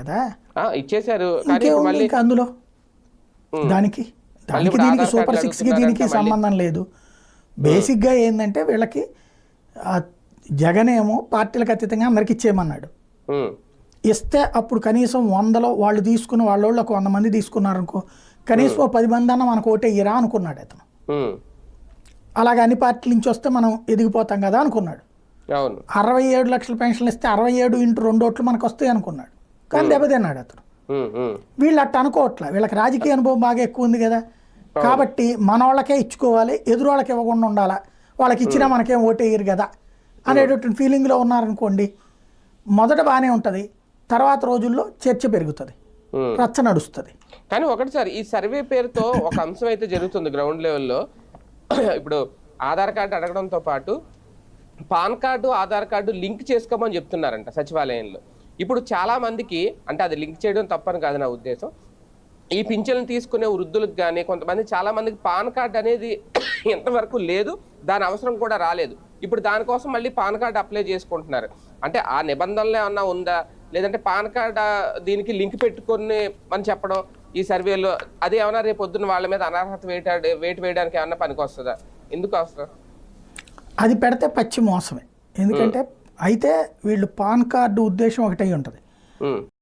కదా, ఇచ్చేసారు. ఇంకేముంది ఇంకా అందులో. దానికి దీనికి సూపర్ 6కి దీనికి సంబంధం లేదు. బేసిక్గా ఏంటంటే వీళ్ళకి జగన్ ఏమో పార్టీలకు అతీతంగా అందరికి ఇచ్చేయమన్నాడు. ఇస్తే అప్పుడు కనీసం 100లో వాళ్ళు తీసుకున్న వాళ్ళు ఒక 100 మంది తీసుకున్నారనుకో, కనీసం 10 మంది అన్న మనకు ఓటే ఇరా అనుకున్నాడు అతను. అలాగే అన్ని పార్టీల నుంచి వస్తే మనం ఎదిగిపోతాం కదా అనుకున్నాడు. 67 లక్షల పెన్షన్లు ఇస్తే 67 × 2 ఓట్లు మనకు వస్తాయి అనుకున్నాడు. కానీ దెబ్బతిన్నాడు అతను. వీళ్ళు అట్ట అనుకోవట్లే, వీళ్ళకి రాజకీయ అనుభవం బాగా ఎక్కువ ఉంది కదా, కాబట్టి మన వాళ్ళకే ఇచ్చుకోవాలి, ఎదురు వాళ్ళకి ఇవ్వకుండా ఉండాలా, వాళ్ళకి ఇచ్చినా మనకేం ఓటేయరు కదా అనేటటువంటి ఫీలింగ్లో ఉన్నారనుకోండి, మొదట బాగానే ఉంటుంది, తర్వాత రోజుల్లో చర్చ పెరుగుతుంది, రచ్చ నడుస్తుంది. కానీ ఒకటి సార్, ఈ సర్వే పేరుతో ఒక అంశం అయితే జరుగుతుంది గ్రౌండ్ లెవెల్లో. ఇప్పుడు ఆధార్ కార్డు అడగడంతో పాటు pan card Aadhaar card link చేసుకోమని చెప్తున్నారంట సచివాలయంలో. ఇప్పుడు చాలా మందికి, అంటే అది లింక్ చేయడం తప్పని కాదు నా ఉద్దేశం, ఈ పింఛన్లు తీసుకునే వృద్ధులకు కానీ కొంతమంది చాలా మందికి పాన్ కార్డు అనేది ఎంతవరకు లేదు, దాని అవసరం కూడా రాలేదు. ఇప్పుడు దానికోసం మళ్ళీ పాన్ కార్డు అప్లై చేసుకుంటున్నారు. అంటే ఆ నిబంధనలు ఏమన్నా ఉందా, లేదంటే పాన్ కార్డు దీనికి లింక్ పెట్టుకొని అని చెప్పడం ఈ సర్వేలో, అది ఏమన్నా రేపు పొద్దున్న వాళ్ళ మీద అనర్హత వేటు వేయడానికి ఏమన్నా పనికి వస్తుందా? ఎందుకు అవసరం? అది పెడితే పచ్చి మోసమే. ఎందుకంటే అయితే వీళ్ళు పాన్ కార్డు ఉద్దేశం ఒకటై ఉంటుంది.